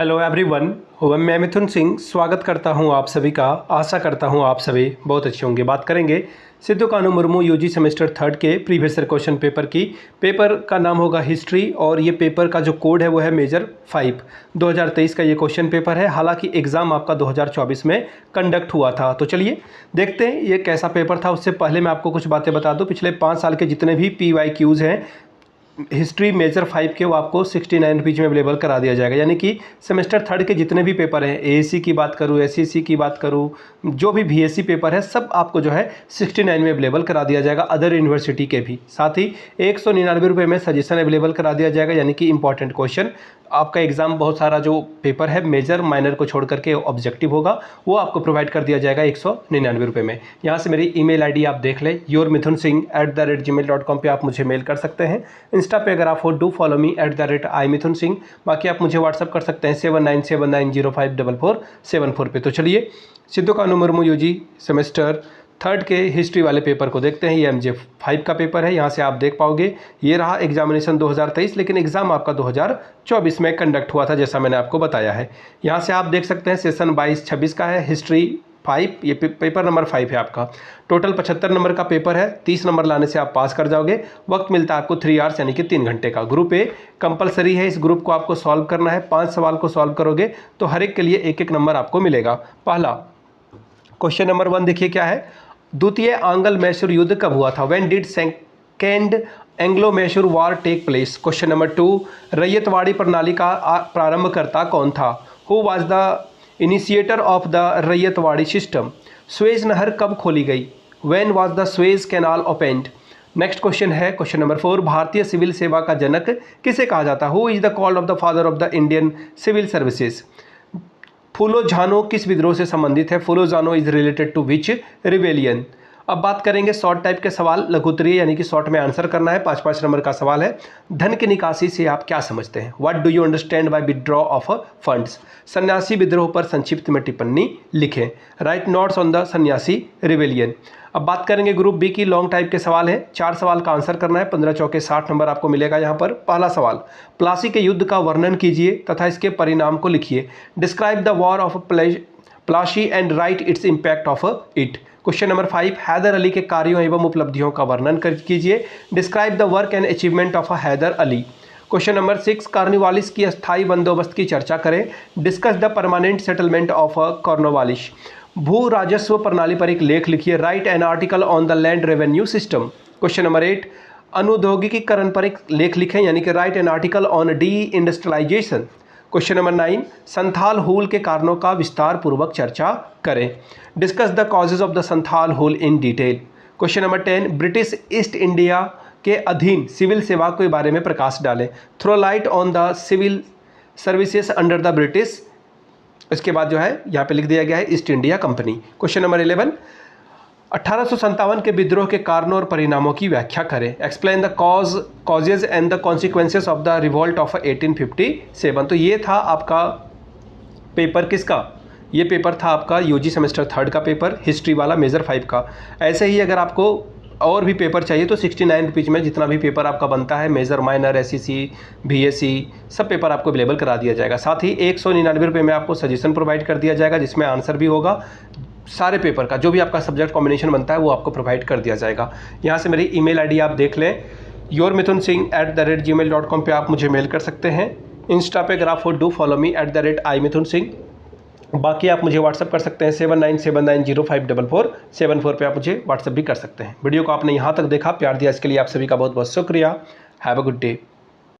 Hello everyone, मैं मिथुन सिंह स्वागत करता हूं आप सभी का। आशा करता हूं आप सभी बहुत अच्छे होंगे। बात करेंगे सिद्धू कानू मुर्मू यूजी सेमेस्टर थर्ड के प्रीवियस ईयर क्वेश्चन पेपर की। पेपर का नाम होगा हिस्ट्री और ये पेपर का जो कोड है वो है मेजर 5। 2023 का ये क्वेश्चन पेपर है। हालांकि एग्ज़ाम आपका 2024 में कंडक्ट हुआ था। तो चलिए देखते हैं ये कैसा पेपर था। उससे पहले मैं आपको कुछ बातें बता दूँ। पिछले 5 साल के जितने भी PYQs हैं हिस्ट्री मेजर 5 के, वो आपको 69 रुपीज़ में अवेलेबल करा दिया जाएगा। यानी कि सेमेस्टर थर्ड के जितने भी पेपर हैं, AAC की बात करूँ, SCC की बात करूँ, जो भी VSC पेपर है सब आपको जो है 69 में अवेलेबल करा दिया जाएगा। अदर यूनिवर्सिटी के भी साथ ही 199 रुपये में सजेशन अवेलेबल करा दिया जाएगा। यानी कि इंपॉर्टेंट क्वेश्चन आपका एग्जाम बहुत सारा जो पेपर है मेजर माइनर को छोड़ करके ऑब्जेक्टिव होगा वो आपको प्रोवाइड कर दिया जाएगा 199 रुपये में। यहाँ से मेरी email ID आप देख लें, yourmithunSingh@gmail.com पे आप मुझे मेल कर सकते हैं। इंस्टा पे अगर आप हो डू फॉलो मी @iMithunSingh। बाकी आप मुझे व्हाट्सअप कर सकते हैं 7979054474 पे। तो चलिए सिद्धू कानू मुर्मू यूजी सेमेस्टर थर्ड के हिस्ट्री वाले पेपर को देखते हैं। ये MJ5 का पेपर है। यहाँ से आप देख पाओगे ये रहा एग्जामिनेशन 2023, लेकिन एग्ज़ाम आपका 2024 में कंडक्ट हुआ था जैसा मैंने आपको बताया है। यहाँ से आप देख सकते हैं सेशन 22-26 का है हिस्ट्री 5। ये पेपर नंबर 5 है आपका। टोटल 75 नंबर का पेपर है। 30 नंबर लाने से आप पास कर जाओगे। वक्त मिलता है आपको 3 आवर्स यानी कि 3 घंटे का। ग्रुप ए कंपलसरी है। इस ग्रुप को आपको सॉल्व करना है। 5 सवाल को सॉल्व करोगे तो हर एक के लिए एक एक नंबर आपको मिलेगा। पहला क्वेश्चन नंबर 1 देखिए क्या है। द्वितीय आंग्ल मैसूर युद्ध कब हुआ था? When did second Anglo Mysore war take place? Question number 2 रैयतवाड़ी प्रणाली का प्रारंभकर्ता कौन था? Who was the initiator of the Ryotwari system? Suez नहर कब खोली गई? When was the Suez canal opened? Next question है क्वेश्चन नंबर 4 भारतीय सिविल सेवा का जनक किसे कहा जाता है? Who is the called of the father of the Indian civil services? Phulo Jhano किस विद्रोह से संबंधित है? Phulo Jhano is related to which rebellion? अब बात करेंगे शॉर्ट टाइप के सवाल, लघुत्तरीय यानी कि शॉर्ट में आंसर करना है। 5-5 नंबर का सवाल है। धन की निकासी से आप क्या समझते हैं? What do you understand by withdraw of funds? सन्यासी विद्रोह पर संक्षिप्त में टिप्पणी लिखें। राइट नोट्स ऑन द सन्यासी रिवेलियन। अब बात करेंगे ग्रुप बी की। लॉन्ग टाइप के सवाल है। 4 सवाल का आंसर करना है। 15 चौके 60 नंबर आपको मिलेगा यहाँ पर। पहला सवाल, प्लासी के युद्ध का वर्णन कीजिए तथा इसके परिणाम को लिखिए। Describe the war of Plassey and write its impact of it. Question number 5, Hyder Ali के कार्यों एवं उपलब्धियों का वर्णन कीजिए। Describe the work and achievement of Hyder Ali. Question number 6, Cornwallis की अस्थायी बंदोबस्त की चर्चा करें। Discuss the permanent settlement of Cornwallis. भू राजस्व प्रणाली पर एक लेख लिखिए। Write an article on the land revenue system. Question number 8, अनुद्योगिकीकरण पर एक लेख लिखें यानी कि write an article on deindustrialisation. Question number 9, Santhal Hul के कारणों का विस्तार पूर्वक चर्चा करें। Discuss the causes of the Santhal Hul in detail. Question number 10, British East India के अधीन सिविल सेवा के बारे में प्रकाश डालें। Throw light on the civil services under the British. इसके बाद जो है यहाँ पे लिख दिया गया है east India company. Question number 11, 1857 के विद्रोह के कारणों और परिणामों की व्याख्या करें। Explain the causes and the consequences of the revolt of 1857। तो ये था आपका पेपर किसका? ये पेपर था आपका यूजी सेमेस्टर थर्ड का पेपर, हिस्ट्री वाला मेजर 5 का। ऐसे ही अगर आपको और भी पेपर चाहिए तो 69 रुपीज़ में जितना भी पेपर आपका बनता है मेजर माइनर SCC VSC सब पेपर आपको अवेलेबल करा दिया जाएगा। साथ ही 199 रुपये में आपको सजेशन प्रोवाइड कर दिया जाएगा जिसमें आंसर भी होगा। सारे पेपर का जो भी आपका सब्जेक्ट कॉम्बिनेशन बनता है वो आपको प्रोवाइड कर दिया जाएगा। यहाँ से मेरी email ID आप देख लें, yourmithunSingh@gmail.com पे आप मुझे मेल कर सकते हैं। इंस्टा पे अगर आप हो डू फॉलो मी @iMithunSingh। बाकी आप मुझे व्हाट्सअप कर सकते हैं 7979054474 पे आप मुझे व्हाट्सअप भी कर सकते हैं। वीडियो को आपने यहाँ तक देखा, प्यार दिया, इसके लिए आप सभी का बहुत बहुत शुक्रिया। Have a good day.